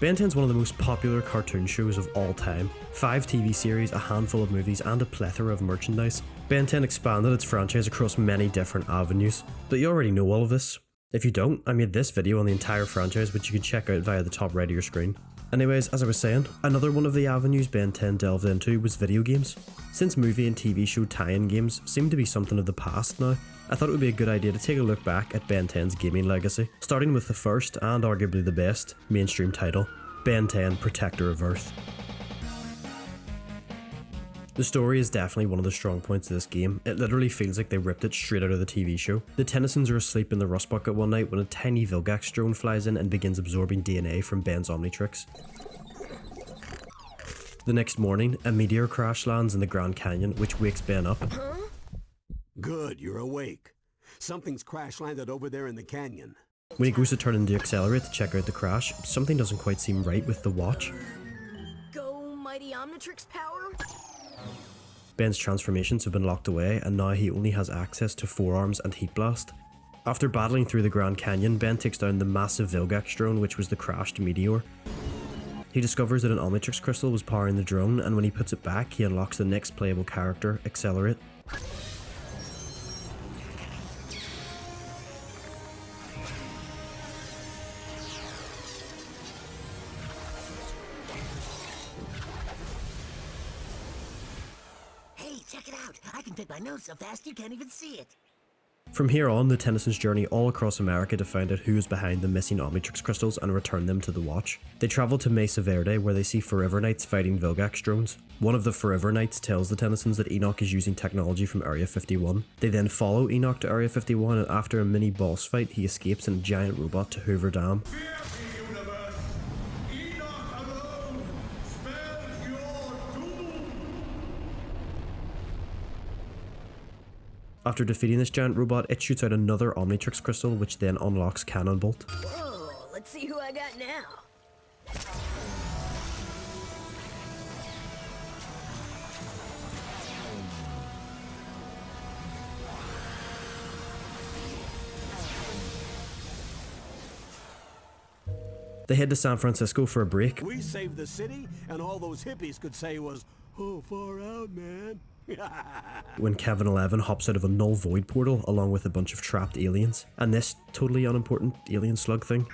Ben 10's one of the most popular cartoon shows of all time. 5 TV series, a handful of movies, and a plethora of merchandise. Ben 10 expanded its franchise across many different avenues. But you already know all of this. If you don't, I made this video on the entire franchise, which you can check out via the top right of your screen. Anyways, as I was saying, another one of the avenues Ben 10 delved into was video games. Since movie and TV show tie-in games seem to be something of the past now, I thought it would be a good idea to take a look back at Ben 10's gaming legacy, starting with the first, and arguably the best, mainstream title, Ben 10 Protector of Earth. The story is definitely one of the strong points of this game. It literally feels like they ripped it straight out of the TV show. The Tennysons are asleep in the rust bucket one night when a tiny Vilgax drone flies in and begins absorbing DNA from Ben's Omnitrix. The next morning, a meteor crash lands in the Grand Canyon, which wakes Ben up. Good, you're awake. Something's crash landed over there in the canyon. When he goes to turn in the accelerate to check out the crash, something doesn't quite seem right with the watch. Go, mighty Omnitrix power! Ben's transformations have been locked away, and now he only has access to forearms and Heatblast. After battling through the Grand Canyon, Ben takes down the massive Vilgax drone, which was the crashed meteor. He discovers that an Omnitrix crystal was powering the drone, and when he puts it back, he unlocks the next playable character, Accelerate. Check it out! I can take my nose so fast you can't even see it! From here on, the Tennysons journey all across America to find out who is behind the missing Omnitrix crystals and return them to the Watch. They travel to Mesa Verde, where they see Forever Knights fighting Vilgax drones. One of the Forever Knights tells the Tennysons that Enoch is using technology from Area 51. They then follow Enoch to Area 51, and after a mini boss fight, he escapes in a giant robot to Hoover Dam. After defeating this giant robot, it shoots out another Omnitrix crystal, which then unlocks Cannonbolt. Whoa, let's see who I got now. They head to San Francisco for a break. We saved the city, and all those hippies could say was, "Oh, far out, man." When Kevin 11 hops out of a null void portal along with a bunch of trapped aliens, and this totally unimportant alien slug thing.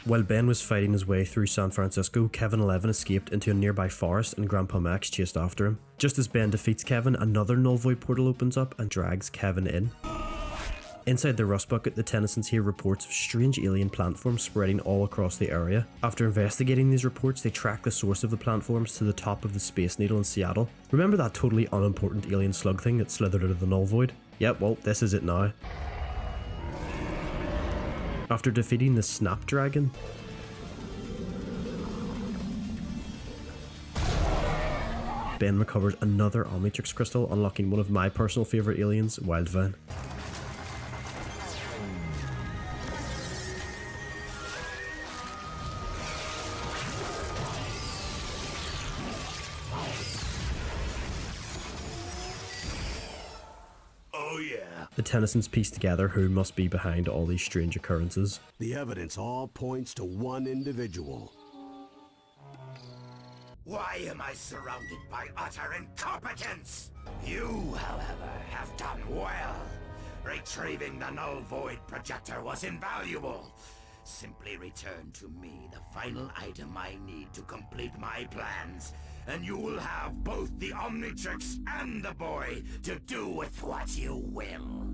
While Ben was fighting his way through San Francisco, Kevin 11 escaped into a nearby forest and Grandpa Max chased after him. Just as Ben defeats Kevin, another null void portal opens up and drags Kevin in. Inside the rust bucket, the Tennysons hear reports of strange alien plant forms spreading all across the area. After investigating these reports, they track the source of the plant forms to the top of the Space Needle in Seattle. Remember that totally unimportant alien slug thing that slithered out of the null void? Yep, well, this is it now. After defeating the Snapdragon, Ben recovers another Omnitrix crystal, unlocking one of my personal favourite aliens, Wildvine. Oh yeah. The Tennysons piece together who must be behind all these strange occurrences. The evidence all points to one individual. Why am I surrounded by utter incompetence? You, however, have done well. Retrieving the null void projector was invaluable. Simply return to me the final item I need to complete my plans, and you will have both the Omnitrix and the boy to do with what you will.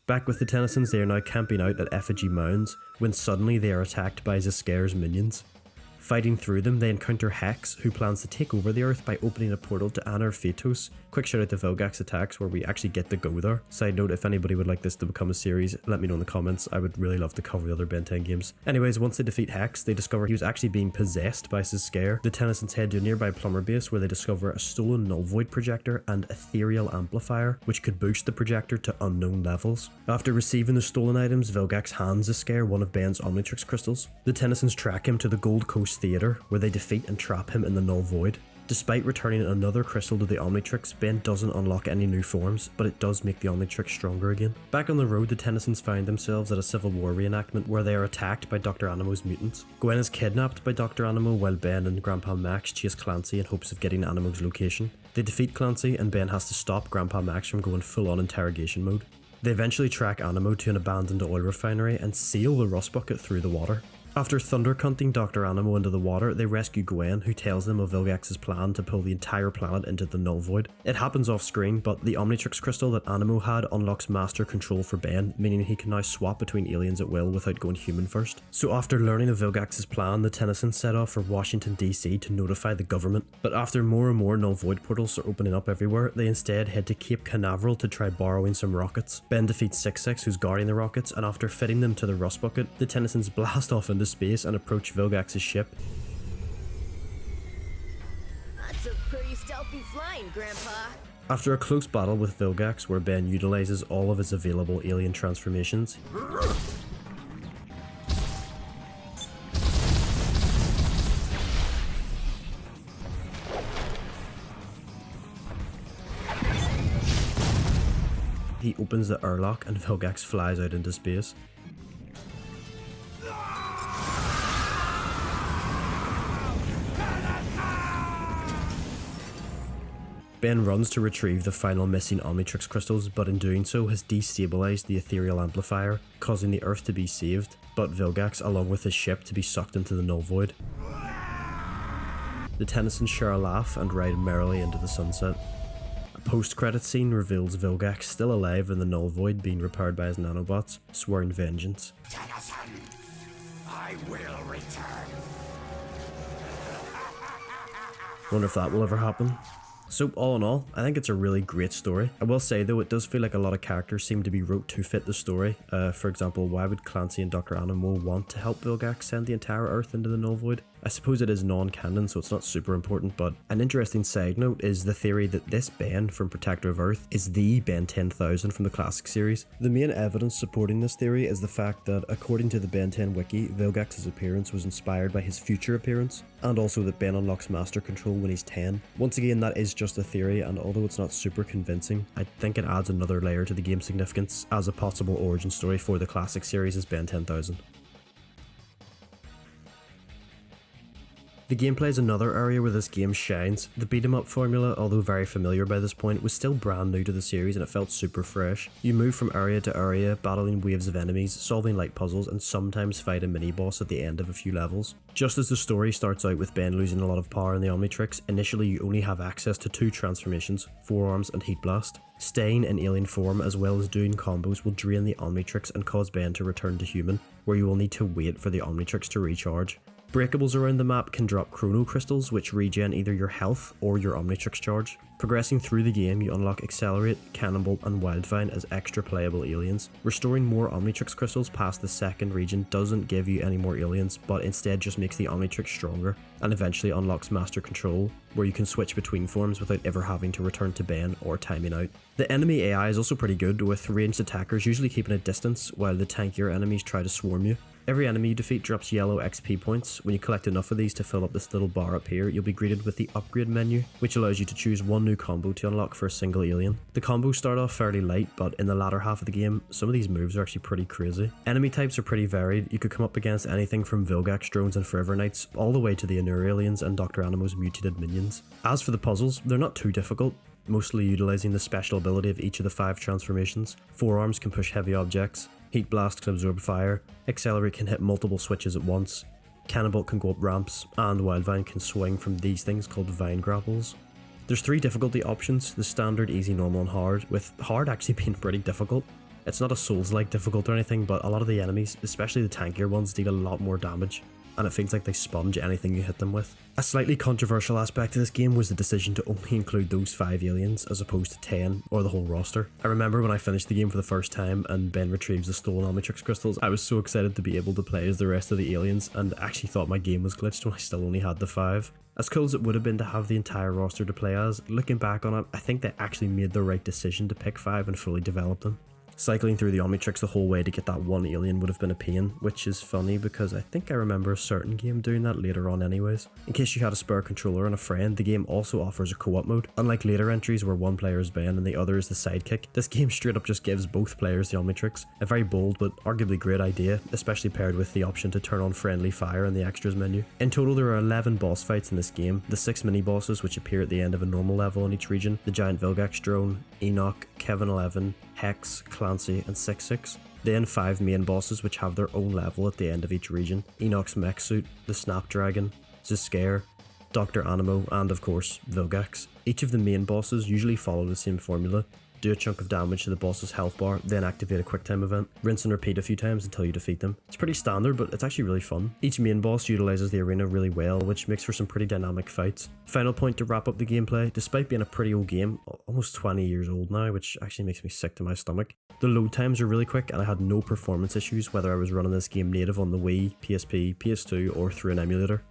Back with the Tennysons, they are now camping out at Effigy Mounds when suddenly they are attacked by Zescare's minions. Fighting through them, they encounter Hex, who plans to take over the Earth by opening a portal to Anar Phaetos. Quick shout out to Vilgax Attacks, where we actually get to go there. Side note, if anybody would like this to become a series, let me know in the comments. I would really love to cover the other Ben 10 games. Anyways, once they defeat Hex, they discover he was actually being possessed by Zescare. The Tennysons head to a nearby plumber base where they discover a stolen null void projector and ethereal amplifier, which could boost the projector to unknown levels. After receiving the stolen items, Vilgax hands Zescare one of Ben's Omnitrix crystals. The Tennysons track him to the Gold Coast Theatre, where they defeat and trap him in the null void. Despite returning another crystal to the Omnitrix, Ben doesn't unlock any new forms, but it does make the Omnitrix stronger again. Back on the road, the Tennysons find themselves at a Civil War reenactment where they are attacked by Dr. Animo's mutants. Gwen is kidnapped by Dr. Animo while Ben and Grandpa Max chase Clancy in hopes of getting Animo's location. They defeat Clancy and Ben has to stop Grandpa Max from going full on interrogation mode. They eventually track Animo to an abandoned oil refinery and seal the rust bucket through the water. After thunder cunting Dr. Animo into the water, they rescue Gwen, who tells them of Vilgax's plan to pull the entire planet into the Null Void. It happens off screen, but the Omnitrix crystal that Animo had unlocks master control for Ben, meaning he can now swap between aliens at will without going human first. So after learning of Vilgax's plan, the Tennysons set off for Washington DC to notify the government. But after more and more Null Void portals are opening up everywhere, they instead head to Cape Canaveral to try borrowing some rockets. Ben defeats 6-6, who's guarding the rockets, and after fitting them to the rust bucket, the Tennysons blast off into space and approach Vilgax's ship. That's a pretty stealthy flying, Grandpa. After a close battle with Vilgax where Ben utilizes all of his available alien transformations, he opens the airlock and Vilgax flies out into space. Ben runs to retrieve the final missing Omnitrix crystals, but in doing so has destabilized the ethereal amplifier, causing the Earth to be saved, but Vilgax along with his ship to be sucked into the Null Void. The Tennysons share a laugh and ride merrily into the sunset. A post-credit scene reveals Vilgax still alive in the Null Void, being repaired by his nanobots, swearing vengeance. Tennyson, I will return. Wonder if that will ever happen. So all in all, I think it's a really great story. I will say though, it does feel like a lot of characters seem to be wrote to fit the story. For example, why would Clancy and Dr. Animo want to help Vilgax send the entire Earth into the Null Void? I suppose it is non-canon, so it's not super important, but an interesting side note is the theory that this Ben from Protector of Earth is the Ben 10,000 from the classic series. The main evidence supporting this theory is the fact that, according to the Ben 10 wiki, Vilgax's appearance was inspired by his future appearance, and also that Ben unlocks master control when he's 10. Once again, that is just a theory, and although it's not super convincing, I think it adds another layer to the game's significance as a possible origin story for the classic series as Ben 10,000. The gameplay is another area where this game shines. The beat 'em up formula, although very familiar by this point, was still brand new to the series and it felt super fresh. You move from area to area, battling waves of enemies, solving light puzzles, and sometimes fight a mini-boss at the end of a few levels. Just as the story starts out with Ben losing a lot of power in the Omnitrix, initially you only have access to two transformations, Forearms and Heatblast. Staying in alien form as well as doing combos will drain the Omnitrix and cause Ben to return to human, where you will need to wait for the Omnitrix to recharge. Breakables around the map can drop chrono crystals which regen either your health or your Omnitrix charge. Progressing through the game, you unlock Accelerate, Cannonbolt and Wildvine as extra playable aliens. Restoring more Omnitrix crystals past the second region doesn't give you any more aliens, but instead just makes the Omnitrix stronger, and eventually unlocks Master Control, where you can switch between forms without ever having to return to Ben or timing out. The enemy AI is also pretty good, with ranged attackers usually keeping a distance while the tankier enemies try to swarm you. Every enemy you defeat drops yellow XP points. When you collect enough of these to fill up this little bar up here, you'll be greeted with the upgrade menu, which allows you to choose one new combo to unlock for a single alien. The combos start off fairly light, but in the latter half of the game, some of these moves are actually pretty crazy. Enemy types are pretty varied. You could come up against anything from Vilgax drones and Forever Knights, all the way to the Anur aliens and Dr. Animo's mutated minions. As for the puzzles, they're not too difficult, mostly utilizing the special ability of each of the 5 transformations. Forearms can push heavy objects, Heatblast can absorb fire, Accelerate can hit multiple switches at once, Cannonbolt can go up ramps, and Wildvine can swing from these things called vine grapples. There's 3 difficulty options, the standard, easy, normal and hard, with hard actually being pretty difficult. It's not a Souls-like difficult or anything, but a lot of the enemies, especially the tankier ones, deal a lot more damage, and it feels like they sponge anything you hit them with. A slightly controversial aspect of this game was the decision to only include those 5 aliens as opposed to 10 or the whole roster. I remember when I finished the game for the first time and Ben retrieves the stolen Omnitrix crystals, I was so excited to be able to play as the rest of the aliens and actually thought my game was glitched when I still only had the 5. As cool as it would have been to have the entire roster to play as, looking back on it, I think they actually made the right decision to pick 5 and fully develop them. Cycling through the Omnitrix the whole way to get that one alien would have been a pain, which is funny because I think I remember a certain game doing that later on anyways. In case you had a spare controller and a friend, the game also offers a co-op mode. Unlike later entries where one player is Ben and the other is the sidekick, this game straight up just gives both players the Omnitrix. A very bold but arguably great idea, especially paired with the option to turn on friendly fire in the extras menu. In total there are 11 boss fights in this game, the 6 mini bosses which appear at the end of a normal level in each region, the giant Vilgax drone, Enoch, Kevin 11, Hex, Clancy and 6-6. Then 5 main bosses which have their own level at the end of each region, Enoch's mech suit, the Snapdragon, Zscare, Dr. Animo and of course Vilgax. Each of the main bosses usually follow the same formula. Do a chunk of damage to the boss's health bar, then activate a quick time event. Rinse and repeat a few times until you defeat them. It's pretty standard, but it's actually really fun. Each main boss utilizes the arena really well, which makes for some pretty dynamic fights. Final point to wrap up the gameplay, despite being a pretty old game, almost 20 years old now, which actually makes me sick to my stomach. The load times are really quick and I had no performance issues whether I was running this game native on the Wii, PSP, PS2 or through an emulator.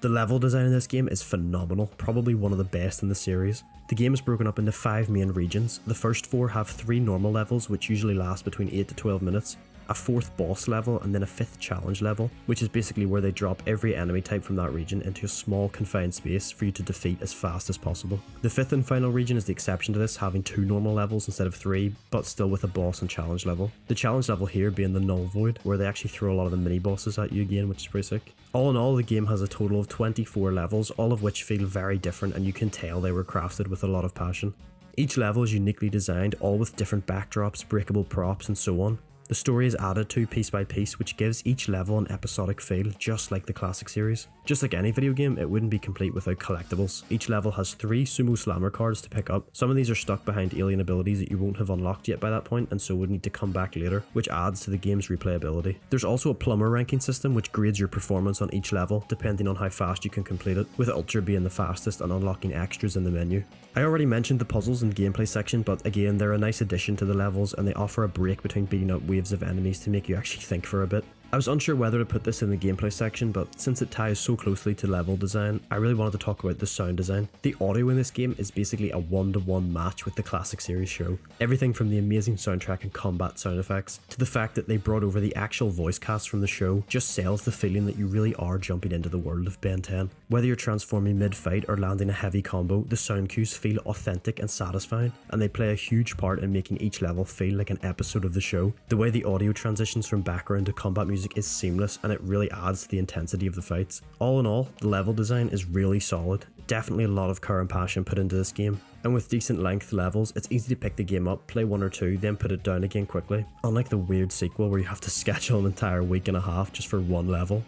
The level design in this game is phenomenal, probably one of the best in the series. The game is broken up into 5 main regions. The first 4 have 3 normal levels which usually last between 8 to 12 minutes, a 4th boss level and then a 5th challenge level, which is basically where they drop every enemy type from that region into a small confined space for you to defeat as fast as possible. The 5th and final region is the exception to this, having 2 normal levels instead of 3, but still with a boss and challenge level. The challenge level here being the Null Void, where they actually throw a lot of the mini bosses at you again, which is pretty sick. All in all, the game has a total of 24 levels, all of which feel very different and you can tell they were crafted with a lot of passion. Each level is uniquely designed, all with different backdrops, breakable props and so on. The story is added to piece by piece, which gives each level an episodic feel, just like the classic series. Just like any video game, it wouldn't be complete without collectibles. Each level has 3 Sumo Slammer cards to pick up. Some of these are stuck behind alien abilities that you won't have unlocked yet by that point, and so would need to come back later, which adds to the game's replayability. There's also a plumber ranking system which grades your performance on each level, depending on how fast you can complete it, with Ultra being the fastest and unlocking extras in the menu. I already mentioned the puzzles and gameplay section, but again, they're a nice addition to the levels and they offer a break between beating out waves of enemies to make you actually think for a bit. I was unsure whether to put this in the gameplay section, but since it ties so closely to level design, I really wanted to talk about the sound design. The audio in this game is basically a 1-to-1 match with the classic series show. Everything from the amazing soundtrack and combat sound effects, to the fact that they brought over the actual voice cast from the show, just sells the feeling that you really are jumping into the world of Ben 10. Whether you're transforming mid-fight or landing a heavy combo, the sound cues feel authentic and satisfying, and they play a huge part in making each level feel like an episode of the show. The way the audio transitions from background to combat music is seamless and it really adds to the intensity of the fights. All in all, the level design is really solid. Definitely a lot of care and passion put into this game. And with decent length levels, it's easy to pick the game up, play 1 or 2, then put it down again quickly. Unlike the weird sequel where you have to schedule an entire week and a half just for 1 level.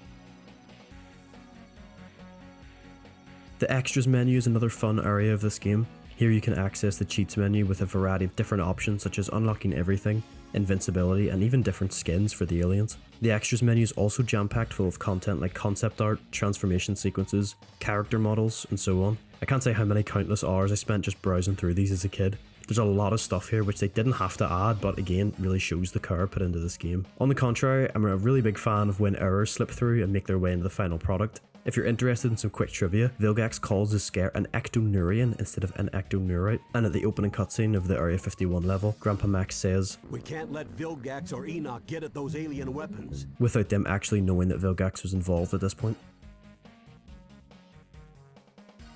The extras menu is another fun area of this game. Here you can access the cheats menu with a variety of different options such as unlocking everything, invincibility and even different skins for the aliens. The extras menu is also jam-packed full of content like concept art, transformation sequences, character models and so on. I can't say how many countless hours I spent just browsing through these as a kid. There's a lot of stuff here which they didn't have to add, but again really shows the care put into this game. On the contrary, I'm a really big fan of when errors slip through and make their way into the final product. If you're interested in some quick trivia, Vilgax calls Zscare an ectonurian instead of an ectonurite, and at the opening cutscene of the Area 51 level, Grandpa Max says, We can't let Vilgax or Enoch get at those alien weapons. without them actually knowing that Vilgax was involved at this point.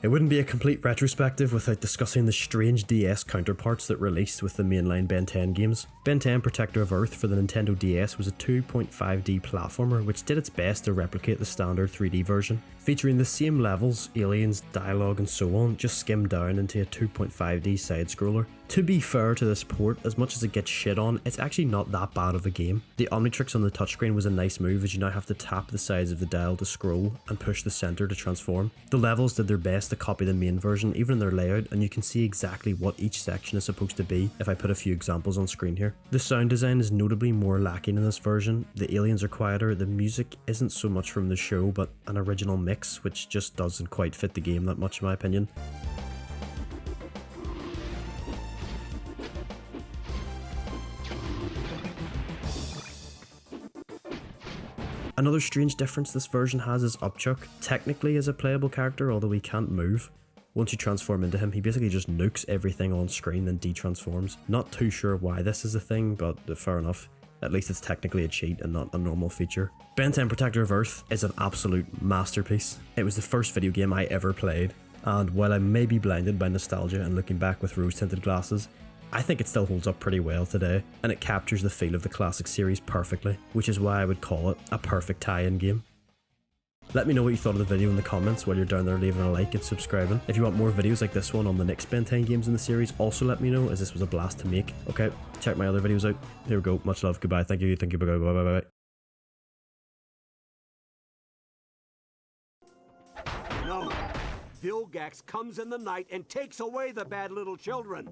It wouldn't be a complete retrospective without discussing the strange DS counterparts that released with the mainline Ben 10 games. Ben 10 Protector of Earth for the Nintendo DS was a 2.5D platformer which did its best to replicate the standard 3D version, featuring the same levels, aliens, dialogue and so on, just skimmed down into a 2.5D side-scroller. To be fair to this port, as much as it gets shit on, it's actually not that bad of a game. The Omnitrix on the touchscreen was a nice move as you now have to tap the sides of the dial to scroll and push the center to transform. The levels did their best to copy the main version, even in their layout, and you can see exactly what each section is supposed to be if I put a few examples on screen here. The sound design is notably more lacking in this version. The aliens are quieter, the music isn't so much from the show but an original mix which just doesn't quite fit the game that much in my opinion. Another strange difference this version has is Upchuck, technically as a playable character although he can't move. Once you transform into him, he basically just nukes everything on screen and detransforms. Not too sure why this is a thing, but fair enough. At least it's technically a cheat and not a normal feature. Ben 10 Protector of Earth is an absolute masterpiece. It was the first video game I ever played, and while I may be blinded by nostalgia and looking back with rose-tinted glasses, I think it still holds up pretty well today, and it captures the feel of the classic series perfectly, which is why I would call it a perfect tie-in game. Let me know what you thought of the video in the comments while you're down there leaving a like and subscribing. If you want more videos like this one on the next Ben 10 games in the series, also let me know, as this was a blast to make. Okay, check my other videos out. Here we go. Much love. Goodbye. Thank you. Bye bye bye bye. No. Vilgax comes in the night and takes away the bad little children.